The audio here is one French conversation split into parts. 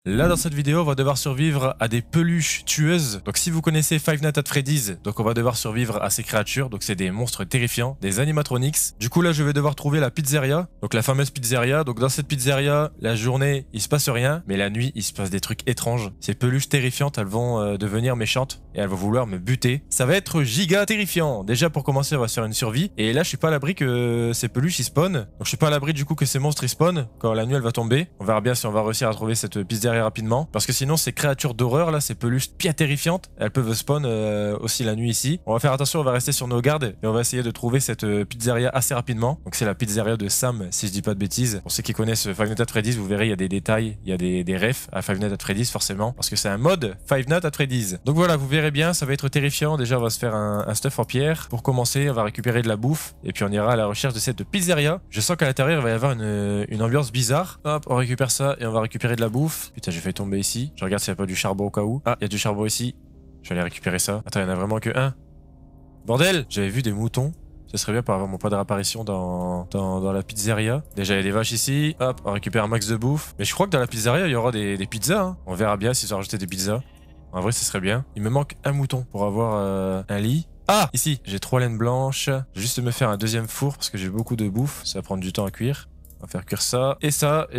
Là dans cette vidéo on va devoir survivre à des peluches tueuses. Donc si vous connaissez Five Nights at Freddy's, donc on va devoir survivre à ces créatures. Donc c'est des monstres terrifiants, des animatronics. Du coup là je vais devoir trouver la pizzeria, donc la fameuse pizzeria. Donc dans cette pizzeria, la journée il se passe rien, mais la nuit il se passe des trucs étranges. Ces peluches terrifiantes elles vont devenir méchantes et elles vont vouloir me buter. Ça va être giga terrifiant. Déjà pour commencer on va se faire une survie. Et là je suis pas à l'abri que ces peluches ils spawnent. Donc je suis pas à l'abri du coup que ces monstres ils spawnent quand la nuit elle va tomber. On verra bien si on va réussir à trouver cette pizzeria rapidement, parce que sinon ces créatures d'horreur là, ces peluches bien terrifiantes, elles peuvent spawn aussi la nuit ici. On va faire attention, on va rester sur nos gardes et on va essayer de trouver cette pizzeria assez rapidement. Donc c'est la pizzeria de Sam si je dis pas de bêtises. Pour ceux qui connaissent Five Nights at Freddy's, vous verrez il y a des détails, il y a des refs à Five Nights at Freddy's forcément, parce que c'est un mode Five Nights at Freddy's. Donc voilà, vous verrez bien, ça va être terrifiant. Déjà on va se faire un stuff en pierre. Pour commencer on va récupérer de la bouffe et puis on ira à la recherche de cette pizzeria. Je sens qu'à l'intérieur il va y avoir une ambiance bizarre. Hop, on récupère ça et on va récupérer de la bouffe. Putain, j'ai fait tomber ici. Je regarde s'il n'y a pas du charbon au cas où. Ah, il y a du charbon ici. Je vais aller récupérer ça. Attends, il n'y en a vraiment que un. Bordel! J'avais vu des moutons. Ce serait bien pour avoir mon point de réapparition dans la pizzeria. Déjà, il y a des vaches ici. Hop, on récupère un max de bouffe. Mais je crois que dans la pizzeria, il y aura des pizzas. Hein. On verra bien s'ils ont rajouté des pizzas. En vrai, ce serait bien. Il me manque un mouton pour avoir un lit. Ah! Ici, j'ai 3 laines blanches. Je vais juste me faire un deuxième four parce que j'ai beaucoup de bouffe. Ça va prendre du temps à cuire. On va faire cuire ça, et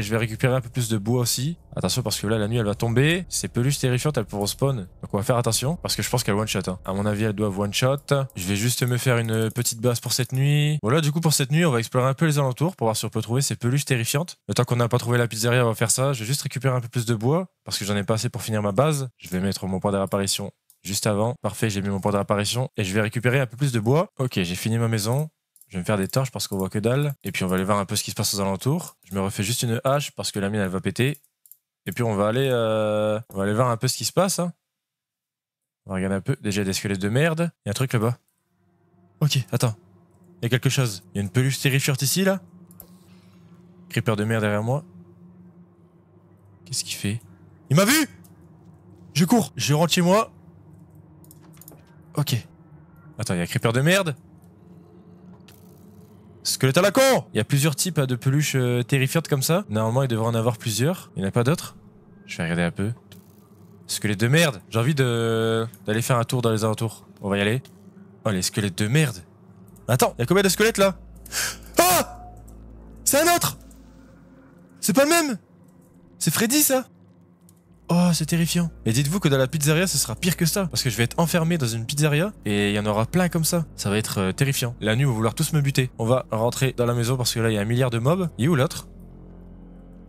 je vais récupérer un peu plus de bois aussi. Attention parce que là la nuit elle va tomber. Ces peluches terrifiantes elles pourront spawn. Donc on va faire attention parce que je pense qu'elles one shot. Hein. À mon avis elles doivent one shot. Je vais juste me faire une petite base pour cette nuit. Voilà, du coup pour cette nuit on va explorer un peu les alentours pour voir si on peut trouver ces peluches terrifiantes. Le temps qu'on n'a pas trouvé la pizzeria on va faire ça. Je vais juste récupérer un peu plus de bois parce que j'en ai pas assez pour finir ma base. Je vais mettre mon point de réapparition juste avant. Parfait, j'ai mis mon point de réapparition et je vais récupérer un peu plus de bois. Ok, j'ai fini ma maison. Je vais me faire des torches parce qu'on voit que dalle. Et puis on va aller voir un peu ce qui se passe aux alentours. Je me refais juste une hache parce que la mine elle va péter. Et puis on va aller voir un peu ce qui se passe. Hein. On va regarder un peu. Déjà il y a des squelettes de merde. Il y a un truc là-bas. Ok, attends. Il y a quelque chose. Il y a une peluche terrifiante ici là. Creeper de merde derrière moi. Qu'est-ce qu'il fait? Il m'a vu! Je cours. Je rentre chez moi. Ok. Attends, il y a un creeper de merde. Squelette à la con! Il y a plusieurs types de peluches terrifiantes comme ça. Normalement, il devrait en avoir plusieurs. Il n'y en a pas d'autres? Je vais regarder un peu. Squelette de merde! J'ai envie d'aller faire un tour dans les alentours. On va y aller. Oh, les squelettes de merde! Attends, il y a combien de squelettes là? Ah! C'est un autre! C'est pas le même! C'est Freddy ça! Oh, c'est terrifiant. Et dites-vous que dans la pizzeria, ce sera pire que ça. Parce que je vais être enfermé dans une pizzeria et il y en aura plein comme ça. Ça va être terrifiant. La nuit, ils vont vouloir tous me buter. On va rentrer dans la maison parce que là, il y a un milliard de mobs. Il est où l'autre?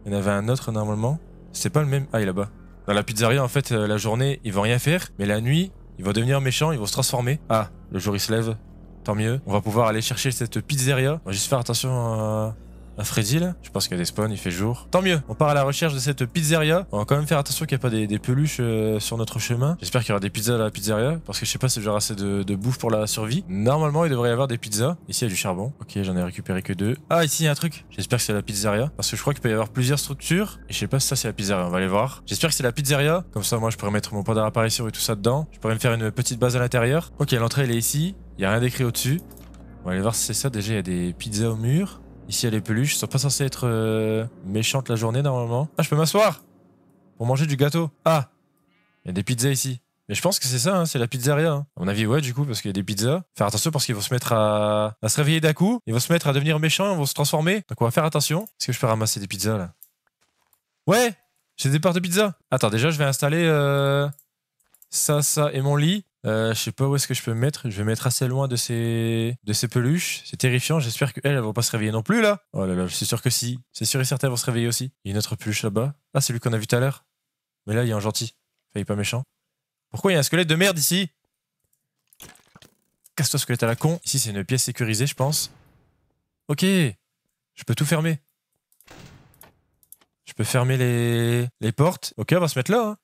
Il y en avait un autre normalement. C'est pas le même. Ah, il est là-bas. Dans la pizzeria, en fait, la journée, ils vont rien faire. Mais la nuit, ils vont devenir méchants, ils vont se transformer. Ah, le jour, il se lève. Tant mieux. On va pouvoir aller chercher cette pizzeria. On va juste faire attention à Freddy là. Je pense qu'il y a des spawns, il fait jour. Tant mieux, on part à la recherche de cette pizzeria. On va quand même faire attention qu'il n'y ait pas des peluches sur notre chemin. J'espère qu'il y aura des pizzas à la pizzeria. Parce que je sais pas si j'aurai assez de bouffe pour la survie. Normalement, il devrait y avoir des pizzas. Ici, il y a du charbon. Ok, j'en ai récupéré que 2. Ah, ici, il y a un truc. J'espère que c'est la pizzeria. Parce que je crois qu'il peut y avoir plusieurs structures. Et je sais pas si ça, c'est la pizzeria. On va aller voir. J'espère que c'est la pizzeria. Comme ça, moi, je pourrais mettre mon point d'apparition et tout ça dedans. Je pourrais me faire une petite base à l'intérieur. Ok, l'entrée, elle est ici. Il n'y a rien d'écrit au-dessus. On va aller voir si c'est ça. Déjà, il y a des pizzas au mur. Ici, il y a les peluches. Ils sont pas censés être méchantes la journée, normalement. Ah, je peux m'asseoir pour manger du gâteau. Ah, il y a des pizzas ici. Mais je pense que c'est ça, hein, c'est la pizzeria. Hein. À mon avis, ouais, du coup, parce qu'il y a des pizzas. Faire attention parce qu'ils vont se mettre à se réveiller d'un coup. Ils vont se mettre à devenir méchants, ils vont se transformer. Donc on va faire attention. Est-ce que je peux ramasser des pizzas, là? Ouais, j'ai des parts de pizza. Attends, déjà, je vais installer ça et mon lit. Je sais pas où est-ce que je peux me mettre. Je vais mettre assez loin de ces peluches. C'est terrifiant. J'espère qu'elles vont pas se réveiller non plus là. Oh là là, je suis sûr que si. C'est sûr et certain, elles vont se réveiller aussi. Il y a une autre peluche là-bas. Ah, c'est lui qu'on a vu tout à l'heure. Mais là, il y a un gentil. Enfin, il est pas méchant. Pourquoi il y a un squelette de merde ici? Casse-toi, squelette à la con. Ici, c'est une pièce sécurisée, je pense. Ok. Je peux tout fermer. Je peux fermer les portes. Ok, on va se mettre là. Hein.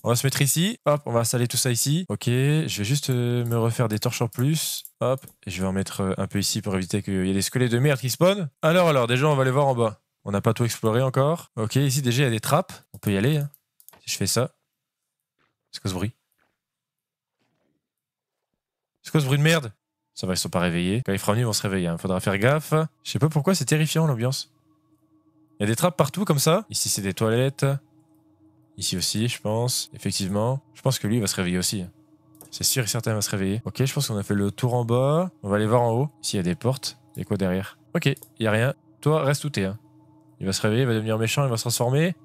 On va se mettre ici, hop, on va installer tout ça ici. Ok, je vais juste me refaire des torches en plus. Hop, et je vais en mettre un peu ici pour éviter qu'il y ait des squelettes de merde qui spawnent. Alors, déjà on va aller voir en bas. On n'a pas tout exploré encore. Ok, ici déjà il y a des trappes. On peut y aller, hein. Si je fais ça. C'est quoi ce bruit? C'est quoi ce bruit de merde? Ça va, ils sont pas réveillés. Quand ils feront nuit, ils vont se réveiller, hein. Faudra faire gaffe. Je sais pas pourquoi, c'est terrifiant l'ambiance. Il y a des trappes partout comme ça. Ici c'est des toilettes. Ici aussi, je pense. Effectivement. Je pense que lui, il va se réveiller aussi. C'est sûr et certain, il va se réveiller. Ok, je pense qu'on a fait le tour en bas. On va aller voir en haut. Ici, il y a des portes. Il y a quoi derrière? Ok, il y a rien. Toi, reste où t'es. Hein. Il va se réveiller, il va devenir méchant, il va se transformer.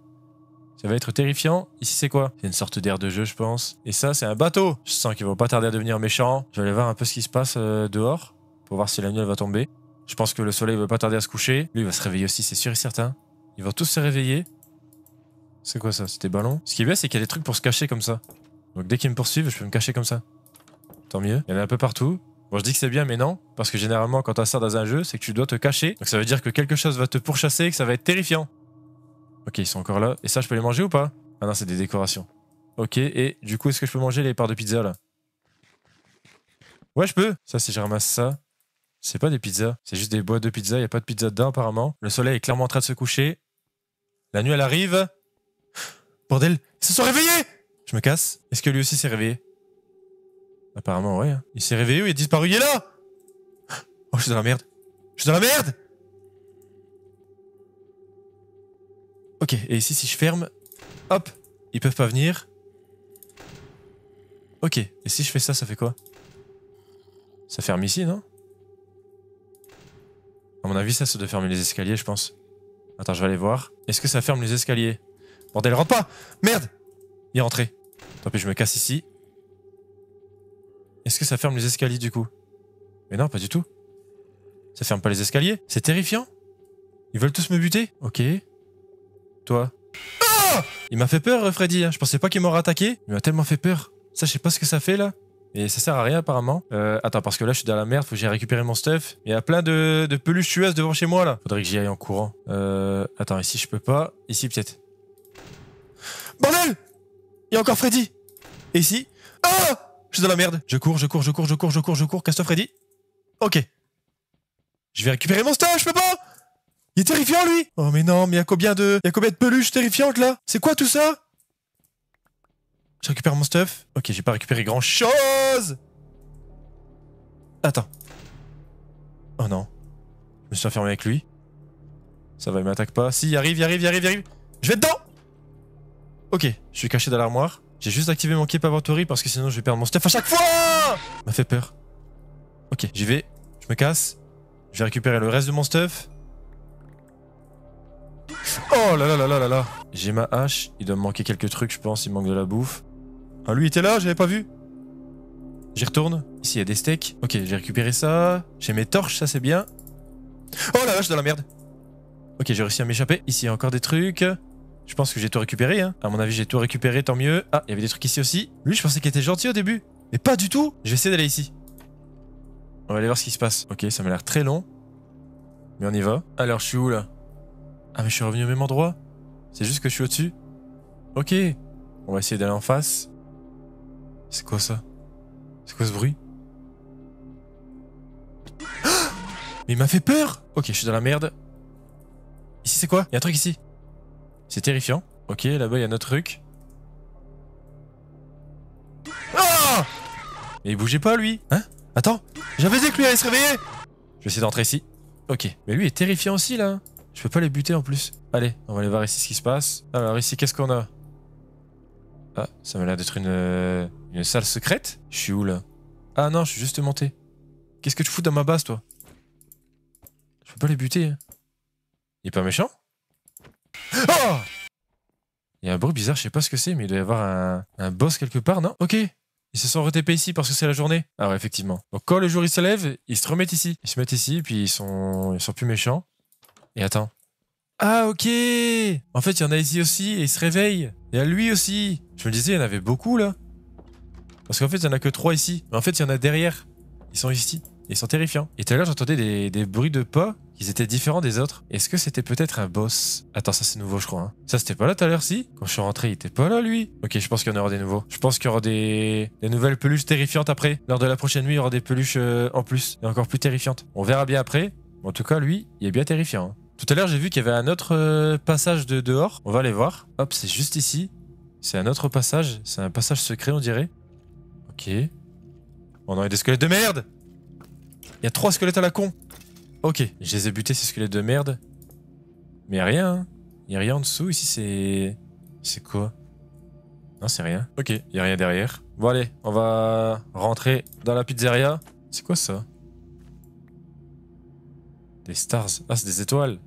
Ça va être terrifiant. Ici, c'est quoi? C'est une sorte d'air de jeu, je pense. Et ça, c'est un bateau. Je sens qu'il va pas tarder à devenir méchant. Je vais aller voir un peu ce qui se passe dehors. Pour voir si la nuit, elle va tomber. Je pense que le soleil va pas tarder à se coucher. Lui, il va se réveiller aussi, c'est sûr et certain. Ils vont tous se réveiller. C'est quoi ça? C'est des ballons? Ce qui est bien, c'est qu'il y a des trucs pour se cacher comme ça. Donc dès qu'ils me poursuivent, je peux me cacher comme ça. Tant mieux. Il y en a un peu partout. Bon, je dis que c'est bien, mais non. Parce que généralement, quand t'as ça dans un jeu, c'est que tu dois te cacher. Donc ça veut dire que quelque chose va te pourchasser et que ça va être terrifiant. Ok, ils sont encore là. Et ça, je peux les manger ou pas? Ah non, c'est des décorations. Ok, et du coup, est-ce que je peux manger les parts de pizza là? Ouais, je peux. Ça, si je ramasse ça. C'est pas des pizzas. C'est juste des boîtes de pizza. Il n'y a pas de pizza dedans, apparemment. Le soleil est clairement en train de se coucher. La nuit, elle arrive. Bordel, ils se sont réveillés! Je me casse. Est-ce que lui aussi s'est réveillé? Apparemment, ouais. Il s'est réveillé ou il est disparu? Il est là! Oh, je suis dans la merde. Je suis dans la merde! Ok, et ici, si je ferme... Hop! Ils peuvent pas venir. Ok, et si je fais ça, ça fait quoi? Ça ferme ici, non? À mon avis, ça doit fermer les escaliers, je pense. Attends, je vais aller voir. Est-ce que ça ferme les escaliers? Bordel, rentre pas! Merde! Il est rentré. Tant pis, je me casse ici. Est-ce que ça ferme les escaliers du coup? Mais non, pas du tout. Ça ferme pas les escaliers? C'est terrifiant. Ils veulent tous me buter? Ok. Toi. Ah! Il m'a fait peur, Freddy. Je pensais pas qu'il m'aurait attaqué. Il m'a tellement fait peur. Ça, je sais pas ce que ça fait là. Et ça sert à rien apparemment. Attends, parce que là, je suis dans la merde. Faut que j'aille récupérer mon stuff. Il y a plein de peluches tueuses devant chez moi là. Faudrait que j'y aille en courant. Attends, ici, je peux pas. Ici, peut-être. Bordel! Il y a encore Freddy. Et ici. Ah! Je suis dans la merde. Je cours. Casse-toi, Freddy. Ok. Je vais récupérer mon stuff, je peux pas! Il est terrifiant, lui! Oh, mais non, mais il y a combien de peluches terrifiantes, là? C'est quoi tout ça? Je récupère mon stuff. Ok, j'ai pas récupéré grand-chose! Attends. Oh non. Je me suis enfermé avec lui. Ça va, il m'attaque pas. Si, il arrive. Je vais dedans! Ok, je suis caché dans l'armoire. J'ai juste activé mon keep inventory parce que sinon je vais perdre mon stuff à chaque fois! M'a fait peur. Ok, j'y vais. Je me casse. Je vais récupérer le reste de mon stuff. Oh là là là là là là. J'ai ma hache. Il doit me manquer quelques trucs, je pense. Il manque de la bouffe. Ah, lui était là, j'avais pas vu. J'y retourne. Ici, il y a des steaks. Ok, j'ai récupéré ça. J'ai mes torches, ça c'est bien. Oh là là, je suis dans la merde. Ok, j'ai réussi à m'échapper. Ici, il y a encore des trucs. Je pense que j'ai tout récupéré, hein. À mon avis, j'ai tout récupéré, tant mieux. Ah, il y avait des trucs ici aussi. Lui, je pensais qu'il était gentil au début. Mais pas du tout. Je vais essayer d'aller ici. On va aller voir ce qui se passe. Ok, ça m'a l'air très long. Mais on y va. Alors, je suis où, là? Ah, mais je suis revenu au même endroit. C'est juste que je suis au-dessus. Ok. On va essayer d'aller en face. C'est quoi, ça? C'est quoi ce bruit? Ah! Mais il m'a fait peur! Ok, je suis dans la merde. Ici, c'est quoi? Il y a un truc ici. C'est terrifiant. Ok, là-bas, il y a notre truc. Ah! Mais il bougeait pas, lui. Hein? Attends, j'avais dit que lui allait se réveiller. Je vais essayer d'entrer ici. Ok, mais lui est terrifiant aussi, là. Je peux pas les buter, en plus. Allez, on va aller voir ici ce qui se passe. Alors, ici, qu'est-ce qu'on a? Ah, ça m'a l'air d'être une salle secrète. Je suis où, là? Ah non, je suis juste monté. Qu'est-ce que tu fous dans ma base, toi? Je peux pas les buter. Hein. Il est pas méchant? Oh! Il y a un bruit bizarre, je sais pas ce que c'est, mais il doit y avoir un boss quelque part, non? Ok. Ils se sont retépés ici parce que c'est la journée. Ah ouais, effectivement. Donc quand le jour il se lève, ils se remettent ici. Ils se mettent ici, puis ils sont plus méchants. Et attends. Ah ok! En fait, il y en a ici aussi, et ils se réveillent. Il y a lui aussi. Je me disais, il y en avait beaucoup là. Parce qu'en fait, il y en a que 3 ici. Mais en fait, il y en a derrière. Ils sont ici. Ils sont terrifiants. Et tout à l'heure, j'entendais des bruits de pas. Ils étaient différents des autres. Est-ce que c'était peut-être un boss? Attends, ça c'est nouveau, je crois. Hein. Ça, c'était pas là tout à l'heure, si? Quand je suis rentré, il était pas là, lui. Ok, je pense qu'il y en aura des nouveaux. Je pense qu'il y aura des nouvelles peluches terrifiantes après. Lors de la prochaine nuit, il y aura des peluches en plus. Et encore plus terrifiantes. On verra bien après. En tout cas, lui, il est bien terrifiant. Hein. Tout à l'heure, j'ai vu qu'il y avait un autre passage de dehors. On va aller voir. Hop, c'est juste ici. C'est un autre passage. C'est un passage secret, on dirait. Ok. Oh non, il y a des squelettes de merde! Il y a 3 squelettes à la con. Ok, je les ai butés ces squelettes de merde. Mais y'a rien, hein. Y'a rien en dessous, ici c'est... C'est quoi? Non, c'est rien. Ok, y a rien derrière. Bon, allez, on va rentrer dans la pizzeria. C'est quoi ça? Des stars. Ah, c'est des étoiles.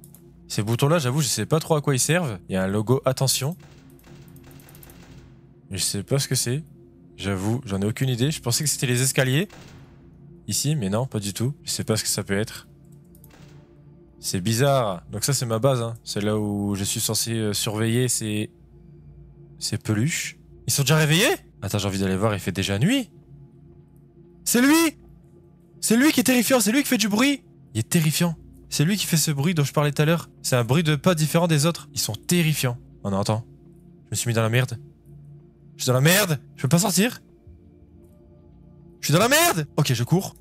Ces boutons-là, j'avoue, je sais pas trop à quoi ils servent. Il y a un logo attention. Mais je sais pas ce que c'est. J'avoue, j'en ai aucune idée. Je pensais que c'était les escaliers. Ici, mais non, pas du tout. Je sais pas ce que ça peut être. C'est bizarre. Donc ça, c'est ma base. Hein. C'est là où je suis censé surveiller ces peluches. Ils sont déjà réveillés? Attends, j'ai envie d'aller voir, il fait déjà nuit. C'est lui! C'est lui qui est terrifiant, c'est lui qui fait du bruit. Il est terrifiant. C'est lui qui fait ce bruit dont je parlais tout à l'heure. C'est un bruit de pas différent des autres. Ils sont terrifiants. Oh non, attends. Je me suis mis dans la merde. Je suis dans la merde. Je peux pas sortir. Je suis dans la merde. Ok, je cours.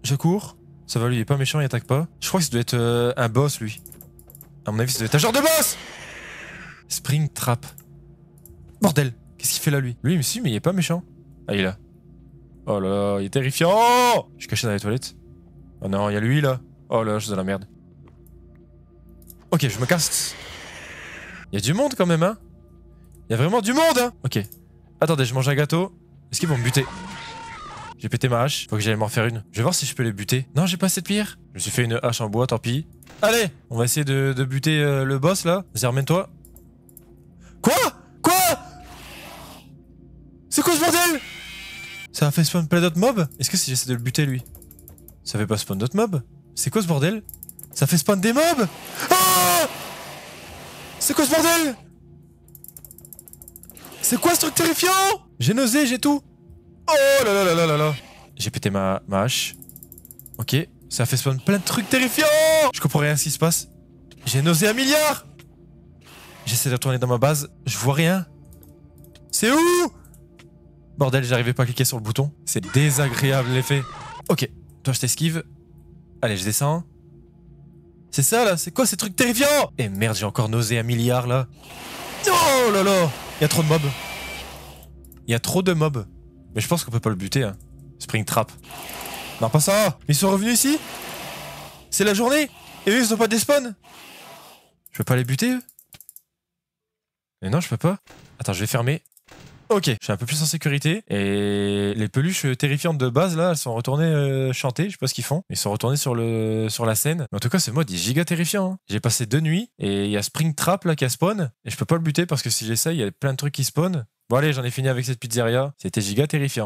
Je cours. Ça va, lui, il est pas méchant, il attaque pas. Je crois que ça doit être un boss, lui. À mon avis, ça doit être un genre de boss. Spring Trap. Bordel. Qu'est-ce qu'il fait là, lui? Lui, il me suit, mais il est pas méchant. Ah, il est là. Oh là là, il est terrifiant. Oh, je suis caché dans les toilettes. Oh non, il y a lui, là. Oh là, je suis dans la merde. Ok, je me casse. Il y a du monde, quand même, hein. Il y a vraiment du monde, hein. Ok. Attendez, je mange un gâteau. Est-ce qu'ils vont me buter? J'ai pété ma hache. Faut que j'aille m'en faire une. Je vais voir si je peux les buter. Non, j'ai pas assez de pierre. Je me suis fait une hache en bois, tant pis. Allez, on va essayer de buter le boss, là. Vas-y, remène-toi. Quoi? Quoi? C'est quoi ce bordel? Ça a fait spawn plein d'autres mobs? Est-ce que si j'essaie de le buter, lui, ça fait pas spawn d'autres mobs? C'est quoi ce bordel? Ça fait spawn des mobs? Ah! C'est quoi ce bordel? C'est quoi ce truc terrifiant? J'ai nausé, j'ai tout. Oh là là là là là là. J'ai pété ma hache. Ok, ça a fait spawn plein de trucs terrifiants. Je comprends rien à ce qui se passe. J'ai nausé 1 milliard. J'essaie de retourner dans ma base. Je vois rien. C'est où? Bordel, j'arrivais pas à cliquer sur le bouton. C'est désagréable l'effet. Ok, toi je t'esquive. Allez, je descends. C'est ça là, c'est quoi ces trucs terrifiants? Et merde, j'ai encore nausé 1 milliard là. Oh là là. Il y a trop de mobs. Il y a trop de mobs. Mais je pense qu'on peut pas le buter, hein. Spring Trap. Non, pas ça. Ils sont revenus ici? C'est la journée? Et eux, ils ont pas des spawns? Je peux pas les buter, eux? Mais non, je peux pas. Attends, je vais fermer. Ok, je suis un peu plus en sécurité. Et les peluches terrifiantes de base, là, elles sont retournées chanter. Je sais pas ce qu'ils font. Ils sont retournés sur la scène. Mais en tout cas, ce mode est giga terrifiant. Hein. J'ai passé 2 nuits. Et il y a Spring Trap, là, qui a spawn. Et je peux pas le buter parce que si j'essaye, il y a plein de trucs qui spawnent. Bon allez, j'en ai fini avec cette pizzeria. C'était giga terrifiant.